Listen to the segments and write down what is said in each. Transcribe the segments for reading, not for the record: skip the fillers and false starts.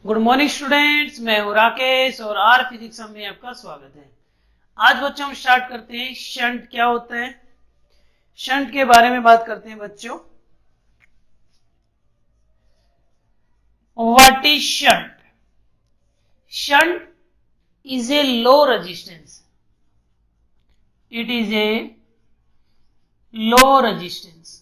Good morning students, मैं हूं राकेश और आर फिजिक्स में आपका स्वागत है। आज बच्चों हम स्टार्ट करते हैं शंट क्या होता है, शंट के बारे में बात करते हैं बच्चों। What is shunt? Shunt is a low resistance, it is a low resistance.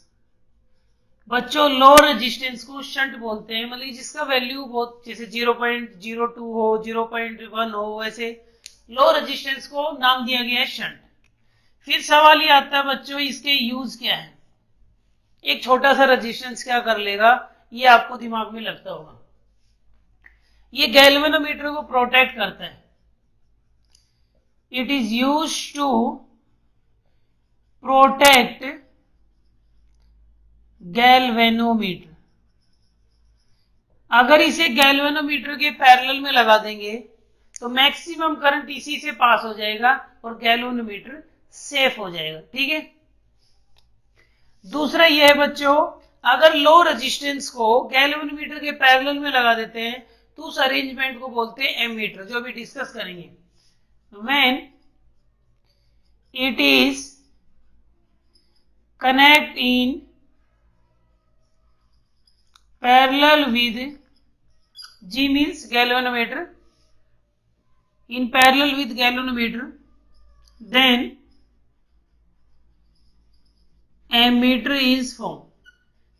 बच्चों लो रेजिस्टेंस को शंट बोलते हैं, मतलब जिसका वैल्यू बहुत जैसे 0.02 हो, 0.1 हो, वैसे लो रेजिस्टेंस को नाम दिया गया है शंट। फिर सवाल ये आता है बच्चों, इसके यूज क्या है? एक छोटा सा रेजिस्टेंस क्या कर लेगा, ये आपको दिमाग में लगता होगा। ये गैल्वेनोमीटर को प्रोटेक्ट करता है। It is use to protect galvanometer. अगर इसे गैल्वेनोमीटर के पैरेलल में लगा देंगे तो मैक्सिमम करंट इसी से पास हो जाएगा और गैल्वेनोमीटर सेफ हो जाएगा। ठीक है। दूसरा यह है बच्चों, अगर लो रेजिस्टेंस को गैल्वेनोमीटर के पैरेलल में लगा देते हैं तो उस अरेंजमेंट को बोलते हैं एमीटर, जो अभी डिस्कस करेंगे। When it is connect in parallel with G means galvanometer, in parallel with galvanometer, then ammeter is formed.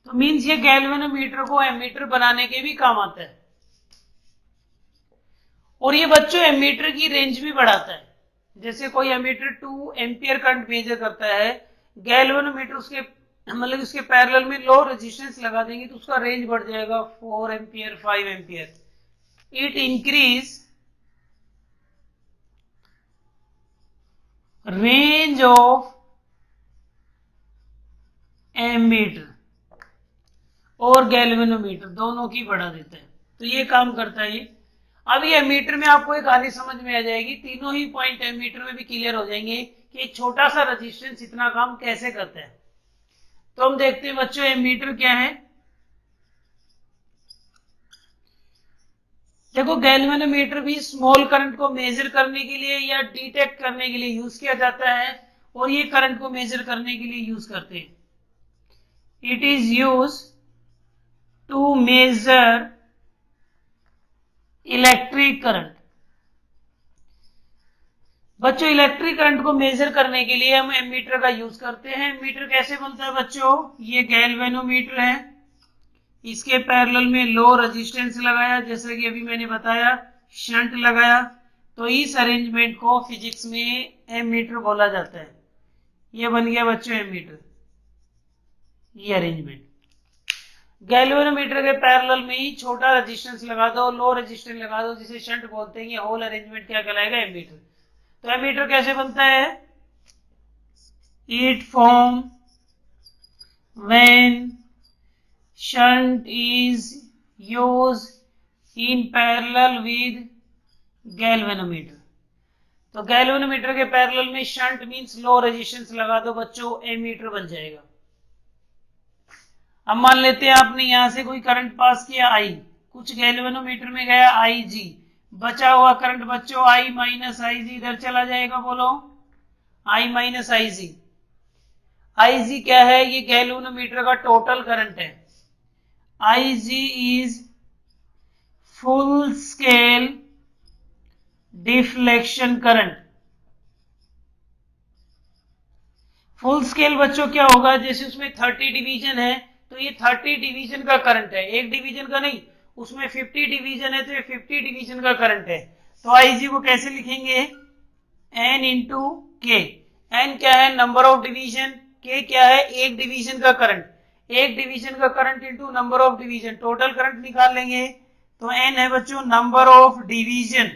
तो मीन्स ये गैल्वेनोमीटर को एमीटर बनाने के भी काम आता है और ये बच्चों एमीटर की रेंज भी बढ़ाता है। जैसे कोई एमीटर 2 एम्पियर करंट मेजर करता है, गैल्वेनोमीटर उसके मतलब उसके पैरेलल में लो रेजिस्टेंस लगा देंगे तो उसका रेंज बढ़ जाएगा 4 ampere, 5 ampere. It increase range of ammeter और गैल्वेनोमीटर दोनों की बढ़ा देता है, तो ये काम करता है ये। अब ये एमीटर में आपको एक कहानी समझ में आ जाएगी, तीनों ही पॉइंट एमीटर में भी क्लियर हो जाएंगे कि एक छोटा सा रेजिस्टेंस इतना काम कैसे करता है। तो हम देखते हैं बच्चों एमीटर क्या है। देखो गैल्वेनोमीटर भी स्मॉल करंट को मेजर करने के लिए या डिटेक्ट करने के लिए यूज किया जाता है और ये करंट को मेजर करने के लिए यूज करते हैं। It is use to measure electric current. बच्चों इलेक्ट्रिक करंट को मेजर करने के लिए हम एमीटर का यूज करते हैं। एमीटर कैसे बनता है बच्चों? ये गैल्वेनोमीटर है, इसके पैरेलल में लो रेजिस्टेंस लगाया, जैसे कि अभी मैंने बताया शंट लगाया, तो इस अरेंजमेंट को फिजिक्स में एमीटर बोला जाता है। ये बन गया बच्चों एमीटर, ये अरेंजमेंट। गैल्वेनोमीटर के पैरेलल में ही छोटा रेजिस्टेंस लगा दो, लो रेजिस्टेंस लगा दो, जिसे शंट बोलते हैं। ये होल अरेंजमेंट क्या कहलाएगा? एमीटर। तो एमीटर कैसे बनता है? It form when shunt is used in parallel with galvanometer। तो गैल्वेनोमीटर के पैरेलल में शंट मींस लो रेजिस्टेंस लगा दो बच्चों, एमीटर बन जाएगा। अब मान लेते हैं आपने यहां से कोई करंट पास किया I, कुछ गैल्वेनोमीटर में गया IG, बचा हुआ करंट बच्चों I माइनस IG इधर चला जाएगा। बोलो I माइनस IG। IG क्या है? ये गैल्वेनोमीटर का टोटल करंट है। IG is full scale deflection current। Full scale बच्चों क्या होगा? जैसे उसमें 30 डिवीजन है तो ये 30 डिवीजन का करंट है, एक डिवीजन का नहीं। उसमें 50 डिवीजन है तो ये 50 डिवीजन का करंट है। तो IG को कैसे लिखेंगे? N into K। N क्या है? Number of division. K क्या है? एक डिवीजन का करंट। एक डिवीजन का current into number of division, total current निकाल लेंगे तो N है बच्चों नंबर ऑफ डिवीजन।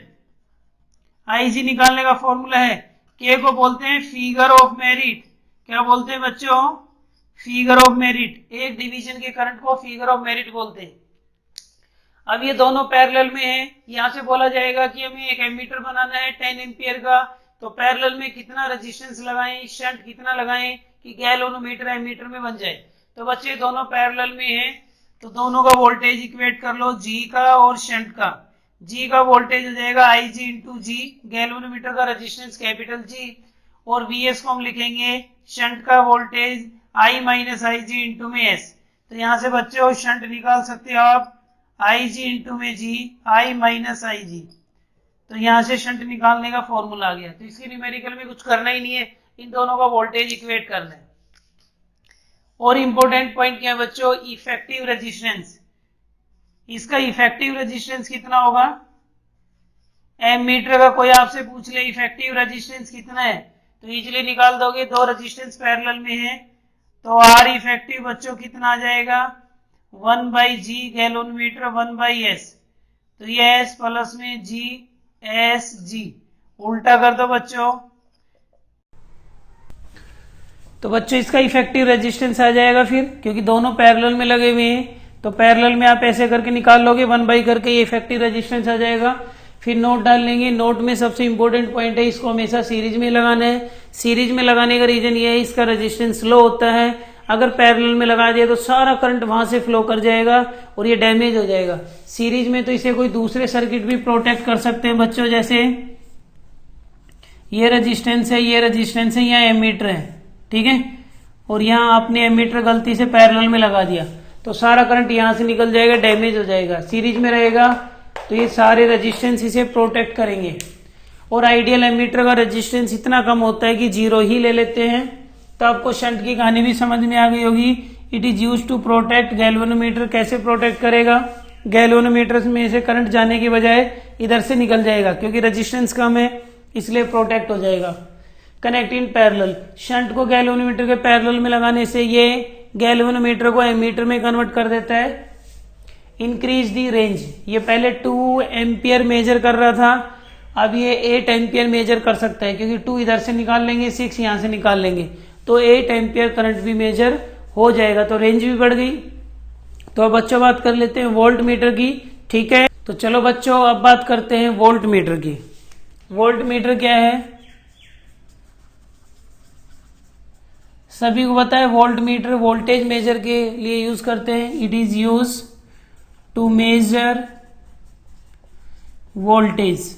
IG निकालने का फॉर्मूला है, K को बोलते हैं फिगर ऑफ मेरिट। क्या बोलते हैं बच्चों? Figure of merit. एक डिवीजन के करंट को फिगर ऑफ मेरिट बोलते हैं। अब ये दोनों पैरेलल में है, यहां से बोला जाएगा कि हमें एक एमीटर बनाना है 10 एम्पियर का, तो पैरेलल में कितना रेजिस्टेंस लगाएं, शंट कितना लगाएं कि गैल्वेनोमीटर एमीटर में बन जाए। तो बच्चे दोनों पैरेलल में हैं तो दोनों का वोल्टेज इक्वेट कर लो, जी का और शंट का। जी का वोल्टेज हो जाएगा I G into G, galvanometer का रेजिस्टेंस कैपिटल जी, और वी एस को हम लिखेंगे शंट का voltage I minus I G into में एस। तो यहां से बच्चों शंट निकाल सकते हो आप, आई जी इंटू में जी, आई माइनस आई जी। तो यहां से शंट निकालने का फॉर्मूला आ गया। तो इसके न्यूमेरिकल में कुछ करना ही नहीं है, इन दोनों का वोल्टेज इक्वेट करना है। और इंपॉर्टेंट पॉइंट क्या है बच्चों, इफेक्टिव रेजिस्टेंस। इसका इफेक्टिव रेजिस्टेंस कितना होगा, एमीटर का कोई आपसे पूछ ले इफेक्टिव रेजिस्टेंस कितना है, तो इजीली निकाल दोगे। दो रेजिस्टेंस पैरेलल में है, तो आर इफेक्टिव बच्चों कितना आ जाएगा, 1 by G galvanometer 1 by S. तो ये एस प्लस में जी एस जी, उल्टा कर दो बच्चों। तो बच्चों इसका इफेक्टिव रेजिस्टेंस आ जाएगा फिर, क्योंकि दोनों पैरेलल में लगे हुए हैं, तो पैरेलल में आप ऐसे करके निकाल लोगे 1 बाई करके, ये इफेक्टिव रेजिस्टेंस आ जाएगा। फिर नोट डाल लेंगे, नोट में सबसे इंपॉर्टेंट पॉइंट है, इसको हमेशा सीरीज में लगाना है। सीरीज में लगाने का रीजन ये है, इसका रेजिस्टेंस लो होता है, अगर पैरेलल में लगा दिया तो सारा करंट वहां से फ्लो कर जाएगा और ये डैमेज हो जाएगा। सीरीज में तो इसे कोई दूसरे सर्किट भी प्रोटेक्ट कर सकते हैं बच्चों, जैसे ये रेजिस्टेंस है, ये रेजिस्टेंस है, यहाँ एमीटर है, ठीक है, और यहाँ आपने एमीटर गलती से पैरेलल में लगा दिया तो सारा करंट यहाँ से निकल जाएगा, डैमेज हो जाएगा। सीरीज में रहेगा तो ये सारे रेजिस्टेंस इसे प्रोटेक्ट करेंगे। और आइडियल एमीटर का रेजिस्टेंस इतना कम होता है कि 0 ही ले लेते हैं। तो आपको शंट की कहानी भी समझ में आ गई होगी। It is use to protect galvanometer. कैसे प्रोटेक्ट करेगा, गैल्वेनोमीटर में से करंट जाने की बजाय इधर से निकल जाएगा, क्योंकि रेजिस्टेंस कम है इसलिए प्रोटेक्ट हो जाएगा। कनेक्ट इन पैरेलल, शंट को गैल्वेनोमीटर के पैरेलल में लगाने से ये गैल्वेनोमीटर को एमीटर में कन्वर्ट कर देता है। इंक्रीज दी रेंज, ये पहले 2 एम्पियर मेजर कर रहा था, अब ये 8 एम्पियर मेजर कर सकता है, क्योंकि 2 इधर से निकाल लेंगे, 6 यहां से निकाल लेंगे, तो 8 एम्पियर करंट भी मेजर हो जाएगा, तो रेंज भी बढ़ गई। तो अब बच्चों बात कर लेते हैं वोल्ट मीटर की, ठीक है। तो चलो बच्चों अब बात करते हैं वोल्ट मीटर की। वोल्ट मीटर क्या है, सभी को पता है। वोल्ट मीटर वोल्टेज मेजर के लिए यूज करते हैं। It is use to measure voltage,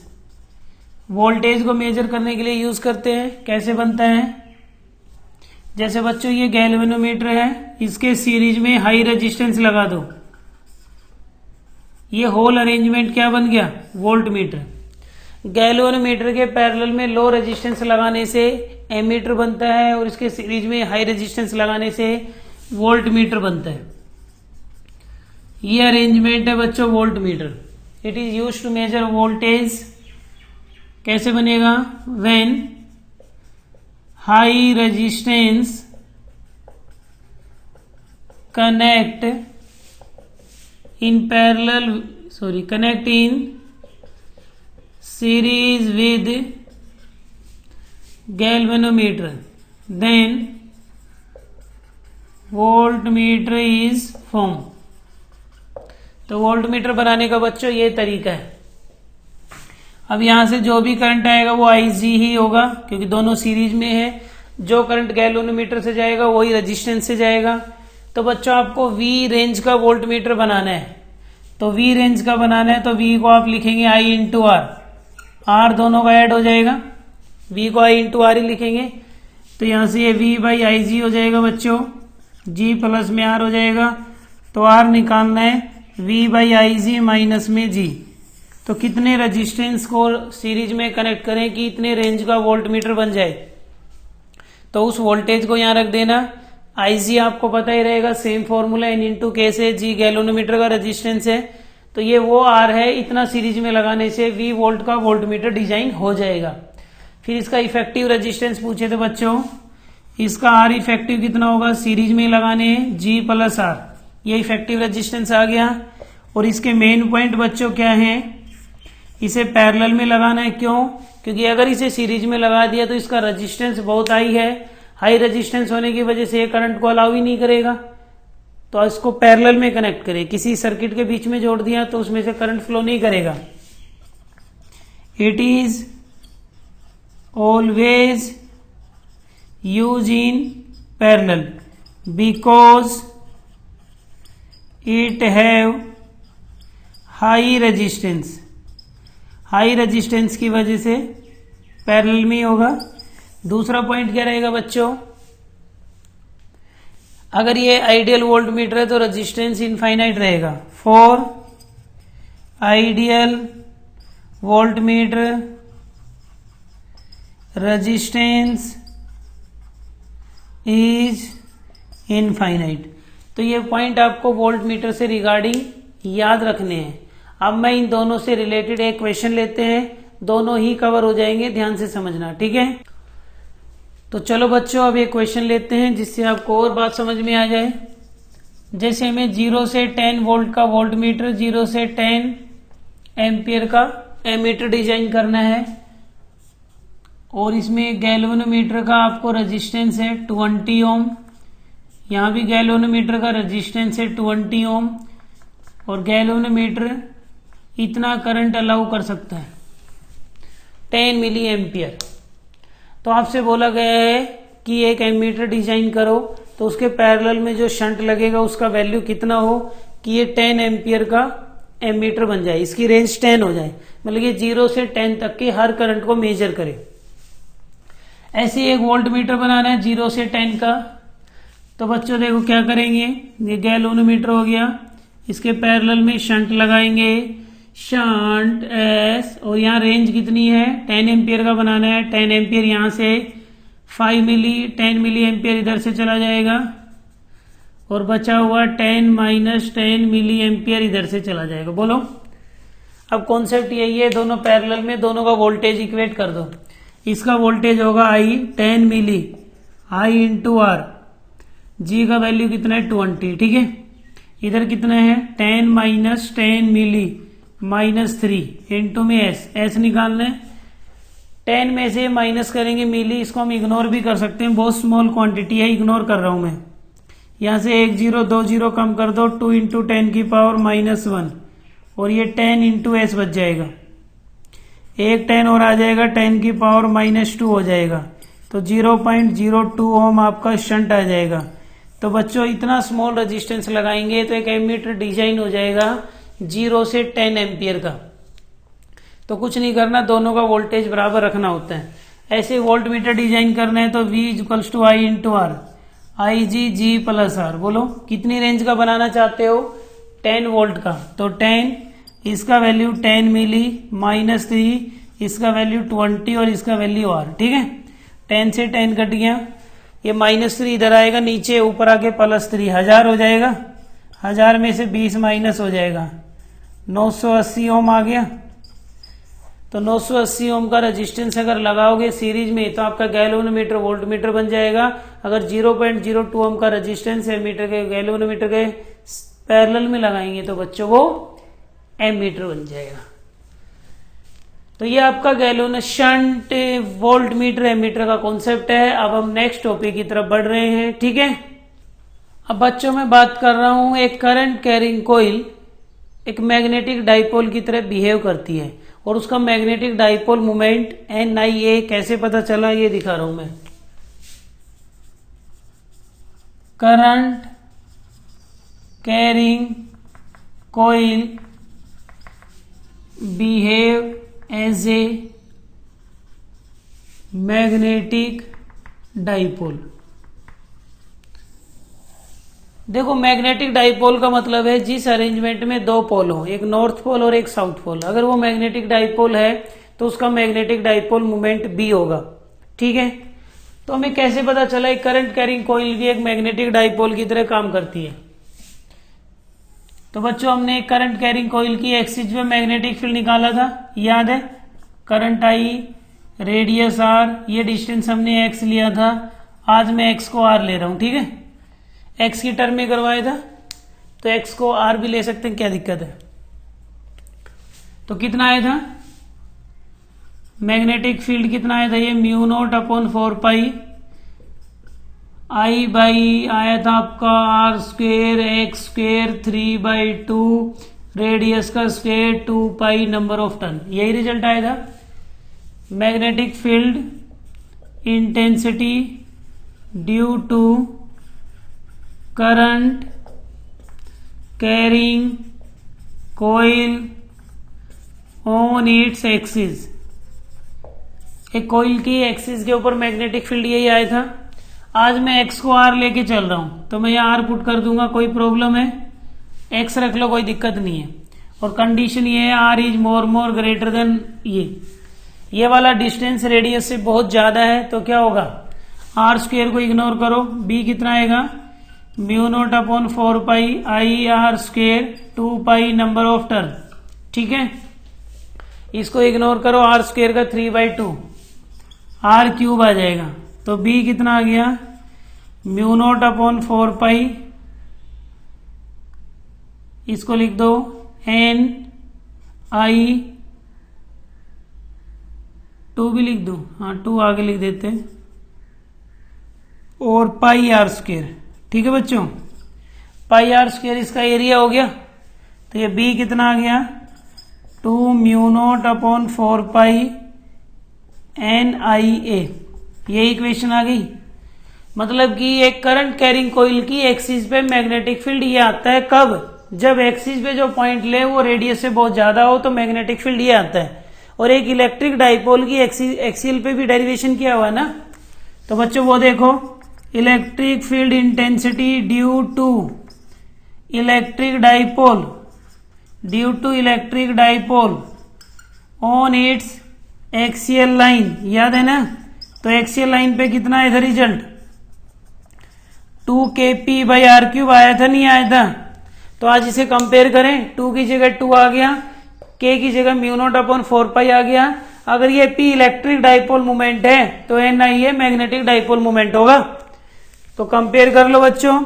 voltage को मेजर करने के लिए यूज करते हैं। कैसे बनता है, जैसे बच्चों ये गैल्वेनोमीटर है, इसके सीरीज में हाई रेजिस्टेंस लगा दो, ये होल अरेंजमेंट क्या बन गया, वोल्ट मीटर। गैल्वेनोमीटर के पैरेलल में लो रेजिस्टेंस लगाने से एमीटर बनता है, और इसके सीरीज में हाई रेजिस्टेंस लगाने से वोल्ट मीटर बनता है। ये अरेंजमेंट है बच्चों voltmeter. It is use to measure voltage. कैसे बनेगा, when high resistance connect in series with galvanometer, then voltmeter is formed। तो वोल्टमीटर बनाने का बच्चों ये तरीका है। अब यहां से जो भी करंट आएगा वो आईजी ही होगा, क्योंकि दोनों सीरीज में है। जो करंट गैल्वेनोमीटर से जाएगा वही रेजिस्टेंस से जाएगा। तो बच्चों आपको वी रेंज का वोल्टमीटर बनाना है। तो वी रेंज का बनाना है तो वी को आप लिखेंगे आई इंटू आर, आर दोनों का ऐड हो जाएगा, वी को आई इंटू आर ही लिखेंगे। तो यहां से ये वी बाई आई जी हो जाएगा बच्चों, जी प्लस में आर हो जाएगा। तो आर निकालना है V by I G minus में जी। तो कितने रेजिस्टेंस को सीरीज में कनेक्ट करें कि इतने रेंज का वोल्टमीटर बन जाए, तो उस वोल्टेज को यहां रख देना। आई जी आपको पता ही रहेगा, सेम फॉर्मूला, एन इंटू के से जी गैल्वेनोमीटर का रेजिस्टेंस है, तो ये वो आर है, इतना सीरीज में लगाने से वी वोल्ट का वोल्टमीटर डिजाइन हो जाएगा। फिर इसका इफेक्टिव रेजिस्टेंस पूछे थे बच्चों, इसका आर इफेक्टिव कितना होगा, सीरीज में लगाने जी प्लस आर, ये इफेक्टिव रेजिस्टेंस आ गया। और इसके मेन पॉइंट बच्चों क्या है, इसे पैरेलल में लगाना है। क्यों, क्योंकि अगर इसे सीरीज में लगा दिया तो इसका रेजिस्टेंस बहुत हाई है, हाई रेजिस्टेंस होने की वजह से ये करंट को अलाउ ही नहीं करेगा। तो इसको पैरेलल में कनेक्ट करें, किसी सर्किट के बीच में जोड़ दिया तो उसमें से करंट फ्लो नहीं करेगा। It is always use in parallel because it have high resistance, high resistance की वजह से पैरेलल में होगा। दूसरा पॉइंट क्या रहेगा बच्चों, अगर ये आइडियल वोल्ट मीटर है तो रेजिस्टेंस इनफाइनाइट रहेगा। For ideal volt meter resistance is infinite. तो ये पॉइंट आपको वोल्ट मीटर से रिगार्डिंग याद रखने हैं। अब मैं इन दोनों से रिलेटेड एक क्वेश्चन लेते हैं, दोनों ही कवर हो जाएंगे, ध्यान से समझना, ठीक है। तो चलो बच्चों अब एक क्वेश्चन लेते हैं जिससे आपको और बात समझ में आ जाए। जैसे हमें 0 से 10 वोल्ट का वोल्ट मीटर, 0 से 10 एम्पियर का एमीटर डिजाइन करना है, और इसमें गैल्वेनोमीटर का आपको रेजिस्टेंस है 20 ओम। यहाँ भी गैल्वेनोमीटर का रेजिस्टेंस है 20 ओम, और गैल्वेनोमीटर इतना करंट अलाउ कर सकता है 10 मिली एम्पियर। तो आपसे बोला गया है कि एक एमीटर डिजाइन करो, तो उसके पैरेलल में जो शंट लगेगा उसका वैल्यू कितना हो कि ये 10 एम्पियर का एमीटर बन जाए, इसकी रेंज 10 हो जाए, मतलब ये 0 से 10 तक के हर करंट को मेजर करे। ऐसे एक वोल्ट मीटर बनाना है 0 से 10 का। तो बच्चों देखो क्या करेंगे, ये गैल्वेनोमीटर हो गया, इसके पैरेलल में शंट लगाएंगे, शंट एस, और यहाँ रेंज कितनी है 10 एम्पियर का बनाना है। 10 एम्पियर यहाँ से 5 मिली 10 मिली एम्पियर इधर से चला जाएगा, और बचा हुआ 10 माइनस 10 मिली एम्पियर इधर से चला जाएगा। बोलो अब कॉन्सेप्ट यही है, दोनों पैरेलल में दोनों का वोल्टेज इक्वेट कर दो। इसका वोल्टेज होगा आई 10 मिली, आई इंटू आर, जी का वैल्यू कितना है 20, ठीक है। इधर कितना है 10 माइनस 10 मिली माइनस 3 इंटू में एस निकालना है। 10 में से माइनस करेंगे मिली, इसको हम इग्नोर भी कर सकते हैं, बहुत स्मॉल क्वांटिटी है, इग्नोर कर रहा हूं मैं। यहाँ से 1 0 2 0 कम कर दो, 2 इंटू 10 की पावर -1, और ये 10 इंटू एस बच जाएगा, एक 10 और आ जाएगा, 10 की पावर -2 हो जाएगा, तो 0.02 ओम आपका शंट आ जाएगा। तो बच्चों इतना स्मॉल रेजिस्टेंस लगाएंगे तो एक एमीटर डिजाइन हो जाएगा 0 से 10 एम्पियर का। तो कुछ नहीं करना, दोनों का वोल्टेज बराबर रखना होता है। ऐसे वोल्ट मीटर डिजाइन करना है तो V equals to I into R, I G plus R. बोलो कितनी रेंज का बनाना चाहते हो 10 वोल्ट का, तो 10, इसका वैल्यू 10 मिली -3, इसका वैल्यू 20 और इसका वैल्यू आर, ठीक है। 10 से 10 कट गया, ये -3 इधर आएगा नीचे, ऊपर आके +3, 1000 हो जाएगा, 1000 में से 20 माइनस हो जाएगा, 980 ओम आ गया। तो 980 ओम का रेजिस्टेंस अगर लगाओगे सीरीज में तो आपका गैल्वेनोमीटर वोल्ट मीटर बन जाएगा। अगर 0.02 ओम का रेजिस्टेंस एमीटर के गैल्वेनोमीटर के पैरेलल में लगाएंगे तो बच्चों वो एमीटर बन जाएगा। तो ये आपका गैल्वेनो शंट वोल्ट मीटर एमीटर का कॉन्सेप्ट है। अब हम नेक्स्ट टॉपिक की तरफ बढ़ रहे हैं, ठीक है। अब बच्चों मैं बात कर रहा हूं, एक करंट कैरिंग कॉइल एक मैग्नेटिक डाइपोल की तरह बिहेव करती है, और उसका मैग्नेटिक डाइपोल मोमेंट NIA कैसे पता चला ये दिखा रहा हूं मैं। Current carrying coil behave as a magnetic dipole. देखो मैग्नेटिक डाइपोल का मतलब है जिस अरेंजमेंट में दो पोल हो, एक नॉर्थ पोल और एक साउथ पोल। अगर वो मैग्नेटिक डाइपोल है तो उसका मैग्नेटिक डाइपोल मोमेंट B होगा, ठीक है। तो हमें कैसे पता चला एक करंट कैरिंग कॉइल भी एक मैग्नेटिक डाइपोल की तरह काम करती है। तो बच्चों हमने एक करंट कैरिंग कॉइल की एक्सिस में मैग्नेटिक फील्ड निकाला था, याद है। करंट I, रेडियस R, ये डिस्टेंस हमने x लिया था, आज मैं x को R ले रहा हूं, ठीक है। x की टर्म में करवाया था तो x को R भी ले सकते हैं, क्या दिक्कत है। तो कितना आया था मैग्नेटिक फील्ड, कितना आया था ये μ0/4π I बाई आया था आपका R² x² 3/2 रेडियस का स्क्वायर 2π नंबर ऑफ टर्न, यही रिजल्ट आया था। Magnetic field intensity due to current carrying coil on its axis. एक कोयल की एक्सिस के ऊपर मैग्नेटिक फील्ड यही आया था। आज मैं एक्स को आर लेके चल रहा हूं, तो मैं यहाँ आर पुट कर दूंगा, कोई प्रॉब्लम है? एक्स रख लो, कोई दिक्कत नहीं है। और कंडीशन ये है R is more greater than ये वाला डिस्टेंस रेडियस से बहुत ज्यादा है, तो क्या होगा? आर स्क्वेयर को इग्नोर करो, बी कितना आएगा? Mu naught upon 4 pi I R square 2 pi number of turn. ठीक है, इसको इग्नोर करो, आर स्क्वेयर का 3/2 आर क्यूब आ जाएगा। तो बी कितना आ गया? म्यू नॉट अपॉन 4 पाई, इसको लिख दो एन आई, 2 भी लिख दो, हाँ 2 आगे लिख देते हैं, और पाई आर स्क्वेयर। ठीक है बच्चों, पाई आर स्क्वेयर इसका एरिया हो गया। तो ये बी कितना आ गया? 2 म्यू नॉट अपॉन 4 पाई एन आई ए। ये इक्वेशन आ गई। मतलब कि एक करंट कैरिंग कोइल की एक्सिस पे मैग्नेटिक फील्ड ये आता है कब? जब एक्सिस पे जो पॉइंट ले वो रेडियस से बहुत ज्यादा हो, तो मैग्नेटिक फील्ड ये आता है। और एक इलेक्ट्रिक डाइपोल की एक्सियल पे भी डेरिवेशन किया हुआ है ना, तो बच्चों वो देखो, electric field intensity due to electric dipole on its axial line, याद है ना? तो एक्सियल लाइन पे कितना आया था रिजल्ट? 2 kp/r³ आया था, नहीं आया था? तो आज इसे कंपेयर करें, 2 की जगह 2 आ गया, k की जगह म्यू नॉट अपॉन 4 पाई आ गया। अगर ये p इलेक्ट्रिक डाइपोल मोमेंट है तो ni मैग्नेटिक डाइपोल मोमेंट होगा। तो कंपेयर कर लो बच्चों।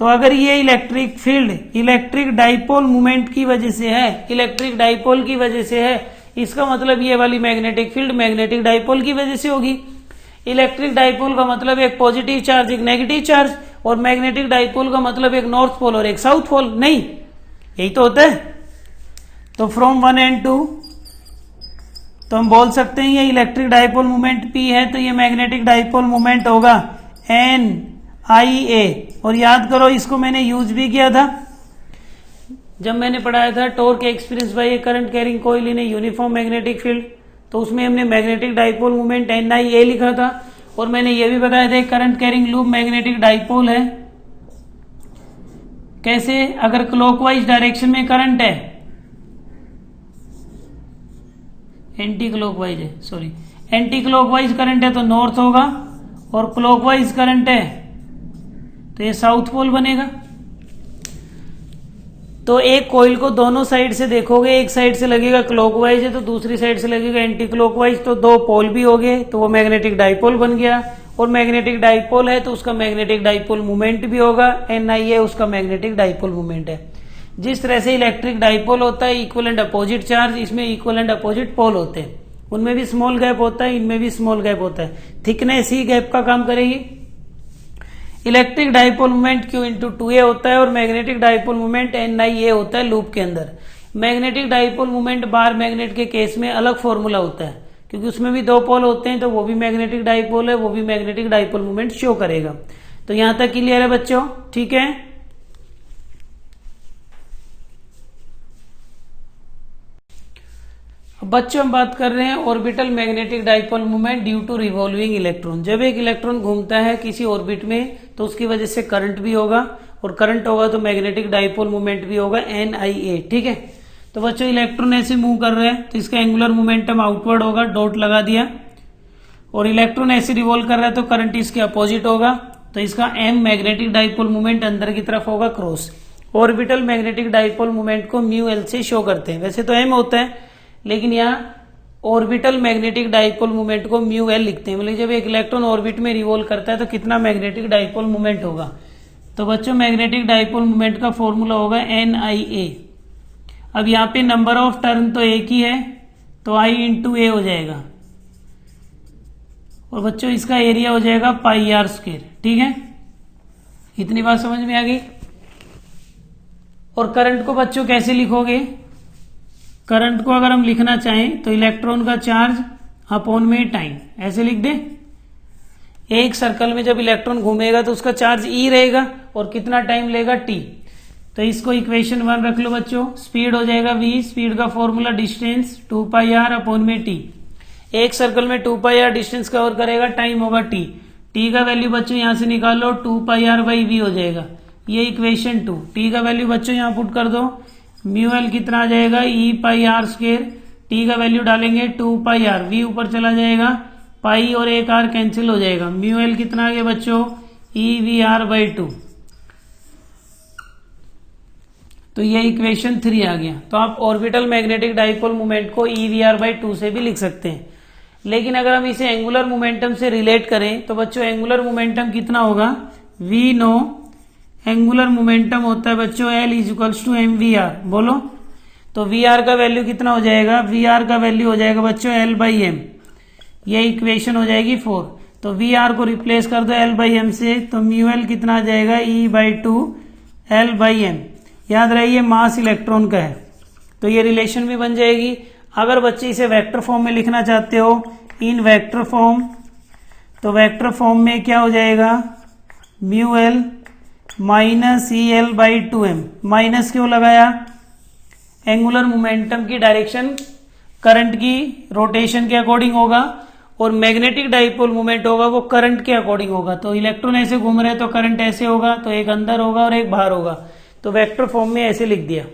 तो अगर ये electric field electric dipole moment की वजह से है, इलेक्ट्रिक डाइपोल की वजह से है, इसका मतलब ये वाली मैग्नेटिक फील्ड मैग्नेटिक डाइपोल की वजह से होगी। इलेक्ट्रिक डाइपोल का मतलब एक पॉजिटिव चार्ज एक नेगेटिव चार्ज, और मैग्नेटिक डाइपोल का मतलब एक नॉर्थ पोल और एक साउथ पोल, नहीं यही तो होता है। तो फ्रॉम 1 and 2 तो हम बोल सकते हैं ये इलेक्ट्रिक डाइपोल मोमेंट P है, तो ये मैग्नेटिक डाइपोल मोमेंट होगा NIA। और याद करो, इसको मैंने यूज भी किया था जब मैंने पढ़ाया था torque experience by a current carrying coil in a uniform magnetic field. तो उसमें हमने मैग्नेटिक डाइपोल मोमेंट NIA लिखा था, और मैंने ये भी बताया था current carrying loop magnetic dipole है। कैसे? अगर क्लॉकवाइज डायरेक्शन में करंट है, एंटी क्लॉकवाइज है, सॉरी एंटी क्लॉकवाइज करंट है तो नॉर्थ होगा, और क्लॉकवाइज करंट है तो ये साउथ पोल बनेगा। तो एक कॉइल को दोनों साइड से देखोगे, एक साइड से लगेगा क्लॉकवाइज है तो दूसरी साइड से लगेगा एंटी क्लॉकवाइज, तो 2 पोल भी हो गए, तो वो मैग्नेटिक डाइपोल बन गया। और मैग्नेटिक डाइपोल है तो उसका मैग्नेटिक डाइपोल मोमेंट भी होगा, NIA उसका मैग्नेटिक डाइपोल मोमेंट है। जिस तरह से इलेक्ट्रिक डाइपोल होता है इक्वल एंड अपोजिट चार्ज, इसमें इक्वल एंड अपोजिट पोल होते हैं, उनमें भी स्मॉल गैप होता है, इनमें भी स्मॉल गैप होता है, थिकनेस ही गैप का काम करेगी। Electric dipole moment Q into 2A होता है, और मैग्नेटिक डाइपोल मोमेंट NIA होता है लूप के अंदर। Magnetic dipole moment bar magnet के केस में अलग फॉर्मूला होता है, क्योंकि उसमें भी 2 पोल होते हैं, तो वो भी मैग्नेटिक डाइपोल है, वो भी मैग्नेटिक डाइपोल मोमेंट शो करेगा। तो यहां तक क्लियर है बच्चों? ठीक है। बच्चों हम बात कर रहे हैं orbital magnetic dipole moment due to revolving electron. जब एक इलेक्ट्रॉन घूमता है किसी ऑर्बिट में तो उसकी वजह से करंट भी होगा, और करंट होगा तो मैग्नेटिक डाइपोल मोमेंट भी होगा NIA। ठीक है, तो बच्चों इलेक्ट्रॉन ऐसे मूव कर रहे हैं तो इसका एंगुलर मोमेंटम आउटवर्ड होगा, डॉट लगा दिया। और इलेक्ट्रॉन ऐसे रिवॉल्व कर रहा है तो करंट इसके अपोजिट होगा, तो इसका M मैग्नेटिक डाइपोल मोमेंट अंदर की तरफ होगा cross. Orbital magnetic dipole moment को μL से शो करते हैं, वैसे तो M होता है, लेकिन यहाँ ऑर्बिटल मैग्नेटिक डाइपोल मोमेंट को μL लिखते हैं। मतलब जब एक इलेक्ट्रॉन ऑर्बिट में रिवॉल्व करता है तो कितना मैग्नेटिक डाइपोल मोमेंट होगा। तो बच्चों मैग्नेटिक डाइपोल मोमेंट का फॉर्मूला होगा NIA। अब यहाँ पे नंबर ऑफ टर्न तो एक ही है, तो I इंटू A हो जाएगा, और बच्चों इसका एरिया हो जाएगा πr²। ठीक है, इतनी बात समझ में आ गई। और करंट को बच्चों कैसे लिखोगे? करंट को अगर हम लिखना चाहें तो इलेक्ट्रॉन का चार्ज अपॉन में टाइम, ऐसे लिख दे। एक सर्कल में जब इलेक्ट्रॉन घूमेगा तो उसका चार्ज E रहेगा, और कितना टाइम लेगा T। तो इसको इक्वेशन 1 रख लो बच्चों। स्पीड हो जाएगा v, स्पीड का फॉर्मूला डिस्टेंस 2πr अपॉन में t। एक सर्कल में 2πr डिस्टेंस कवर करेगा, टाइम होगा t। t का वैल्यू बच्चों यहां से निकालो, 2πr/v हो जाएगा, ये इक्वेशन 2। t का वैल्यू बच्चों यहां पुट कर दो, μl कितना आ जाएगा e πr²। t का वैल्यू डालेंगे 2πr, v ऊपर चला जाएगा, पाई और एक r कैंसिल हो जाएगा, μl कितना आ गया बच्चों EVR/2। तो ये इक्वेशन 3 आ गया। तो आप ऑर्बिटल मैग्नेटिक डाइपोल मोमेंट को EVR/2 से भी लिख सकते हैं। लेकिन अगर हम इसे एंगुलर मोमेंटम से रिलेट करें तो बच्चों एंगुलर मोमेंटम कितना होगा, वी नो एंगुलर मोमेंटम होता है बच्चों L = mvr। बोलो, तो vr का वैल्यू कितना हो जाएगा, vr का वैल्यू हो जाएगा बच्चों L/m। ये इक्वेशन हो जाएगी 4। तो vr को रिप्लेस कर दो L/m से, तो μl कितना आ जाएगा E/2 L/m। याद रहिए मास इलेक्ट्रॉन का है, तो ये रिलेशन भी बन जाएगी। अगर बच्चे इसे वेक्टर फॉर्म में लिखना चाहते हो, इन वेक्टर फॉर्म, तो वेक्टर फॉर्म में क्या हो जाएगा, μl माइनस EL/2m। माइनस क्यों लगाया, एंगुलर मोमेंटम की डायरेक्शन करंट की रोटेशन के अकॉर्डिंग होगा, और मैग्नेटिक डाइपोल मोमेंट होगा वो करंट के अकॉर्डिंग होगा। तो इलेक्ट्रॉन ऐसे घूम रहे हैं तो करंट ऐसे होगा, तो एक अंदर होगा और एक बाहर होगा, तो वेक्टर फॉर्म में ऐसे लिख दिया।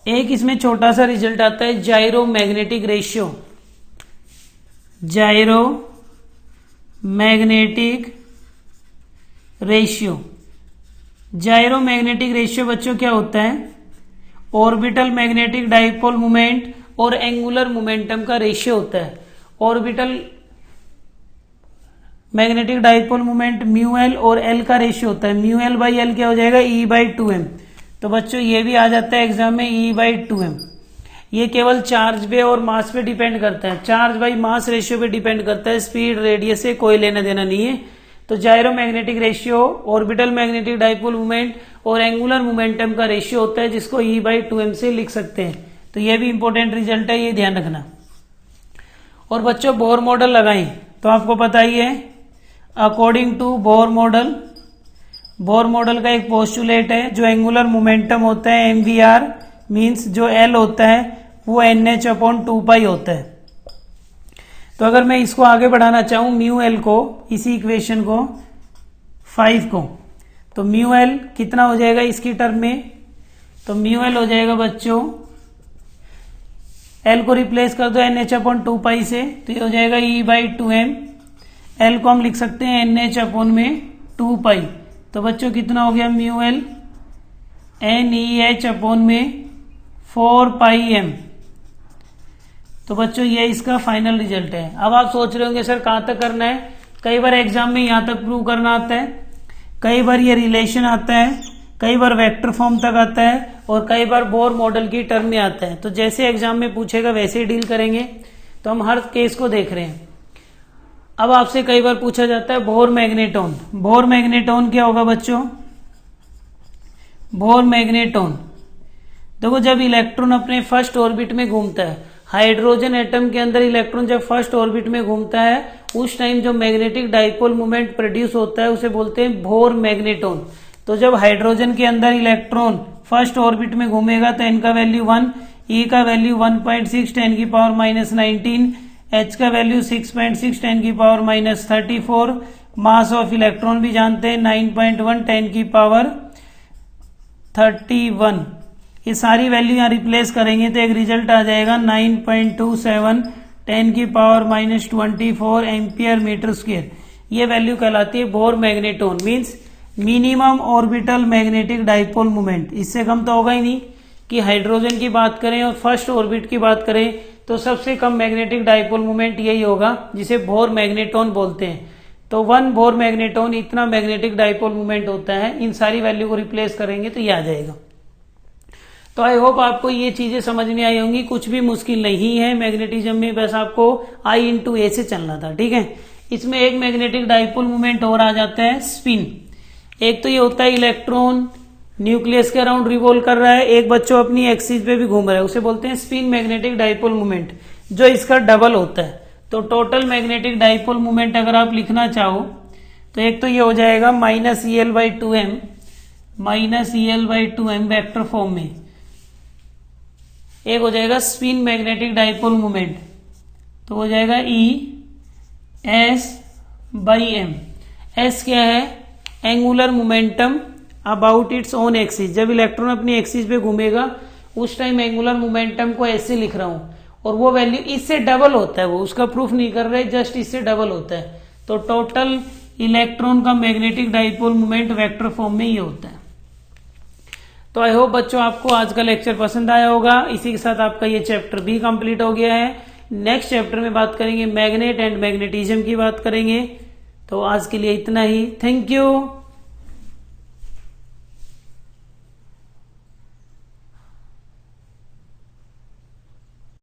एक इसमें छोटा सा रिजल्ट आता है जाइरो magnetic ratio. जाइरो magnetic ratio, जाइरो magnetic ratio बच्चों क्या होता है, ऑर्बिटल मैग्नेटिक डाइपोल मोमेंट और एंगुलर मोमेंटम का रेशियो होता है। Orbital magnetic dipole moment μl और L का रेशियो होता है, μl/L क्या हो जाएगा E/2m। तो बच्चों ये भी आ जाता है एग्जाम में E/2m। ये केवल चार्ज पे और मास पे डिपेंड करता है, चार्ज बाई मास रेशियो पे डिपेंड करता है, स्पीड रेडियस से कोई लेना देना नहीं है। तो जाइरो magnetic ratio orbital magnetic dipole moment और एंगुलर मोमेंटम का रेशियो होता है, जिसको E/2m से लिख सकते हैं। तो ये भी इंपॉर्टेंट रिजल्ट है, ये ध्यान रखना। और बच्चों बोर मॉडल लगाएं तो आपको पता ही है, according to Bohr model, Bohr model का एक पोस्टुलेट है, जो एंगुलर मोमेंटम होता है mvr मीन्स जो L होता है वो NH/2π होता है। तो अगर मैं इसको आगे बढ़ाना चाहूं μl को, इसी इक्वेशन को 5 को, तो μl कितना हो जाएगा इसकी टर्म में, तो μl हो जाएगा बच्चों, L को रिप्लेस कर दो NH/2π से, तो ये हो जाएगा E/2m। L को हम लिख सकते हैं NH/2π। तो बच्चों कितना हो गया μl NEH/4πm। तो बच्चों ये इसका फाइनल रिजल्ट है। अब आप सोच रहे होंगे सर कहां तक करना है, कई बार एग्जाम में यहां तक प्रूव करना आता है, कई बार ये रिलेशन आता है, कई बार वेक्टर फॉर्म तक आता है, और कई बार बोर मॉडल की टर्म में आता है। तो जैसे एग्जाम में पूछेगा वैसे ही डील करेंगे। तो हम हर केस को देख रहे हैं। अब आपसे कई बार पूछा जाता है बोर मैग्नेटोन। बोर मैग्नेटोन क्या होगा बच्चों, बोर मैग्नेटोन देखो, जब इलेक्ट्रॉन अपने फर्स्ट ऑर्बिट में घूमता है, हाइड्रोजन एटम के अंदर इलेक्ट्रॉन जब फर्स्ट ऑर्बिट में घूमता है, उस टाइम जो मैग्नेटिक डाइपोल मोमेंट प्रोड्यूस होता है उसे बोलते हैं बोर मैग्नेटोन। तो जब हाइड्रोजन के अंदर इलेक्ट्रॉन फर्स्ट ऑर्बिट में घूमेगा तो n का वैल्यू 1, E का वैल्यू 1.6 10⁻⁻19, H का वैल्यू 6.6 10⁻34, मास ऑफ इलेक्ट्रॉन भी जानते हैं 9.1 10⁻31। ये सारी वैल्यू यहाँ रिप्लेस करेंगे तो एक रिजल्ट आ जाएगा 9.27 10⁻24 एम्पियर मीटर स्क्वायर। ये वैल्यू कहलाती है Bohr magneton, means minimum orbital magnetic dipole moment. इससे कम तो होगा ही नहीं। कि हाइड्रोजन की बात करें और फर्स्ट ऑर्बिट की बात करें तो सबसे कम मैग्नेटिक डाइपोल मोमेंट यही होगा, जिसे बोर मैग्नेटोन बोलते हैं। तो 1 बोर मैग्नेटोन इतना मैग्नेटिक डाइपोल मोमेंट होता है। इन सारी वैल्यू को रिप्लेस करेंगे तो ये आ जाएगा। तो आई होप आपको ये चीजें समझ में आई होंगी। कुछ भी मुश्किल नहीं है मैग्नेटिज्म में, बस आपको I/A से चलना था, ठीक है। इसमें एक मैग्नेटिक डाइपोल मोमेंट और आ जाता है स्पिन। एक तो ये होता है इलेक्ट्रॉन न्यूक्लियस के अराउंड रिवॉल्व कर रहा है, एक बच्चों अपनी एक्सिस पे भी घूम रहा है, उसे बोलते हैं स्पिन मैग्नेटिक डाइपोल मोमेंट, जो इसका डबल होता है। तो टोटल मैग्नेटिक डाइपोल मोमेंट अगर आप लिखना चाहो तो एक तो ये हो जाएगा -EL/2m minus EL/2m vector form में। एक हो जाएगा स्पिन मैग्नेटिक डाइपोल मोमेंट, तो हो जाएगा ES/m। S क्या है? Angular momentum about its own axis. जब इलेक्ट्रॉन अपनी एक्सिस पे घूमेगा उस टाइम एंगुलर मोमेंटम को ऐसे लिख रहा हूं, और वो वैल्यू इससे डबल होता है। वो उसका प्रूफ नहीं कर रहे, जस्ट इससे डबल होता है। तो टोटल इलेक्ट्रॉन का magnetic dipole moment vector form में ये होता है। तो आई होप बच्चों आपको आज का लेक्चर पसंद आया होगा। इसी के साथ आपका ये चैप्टर भी कंप्लीट हो गया है। नेक्स्ट चैप्टर में बात करेंगे मैग्नेट एंड मैग्नेटिज्म की बात करेंगे। तो आज के लिए इतना ही। Thank you.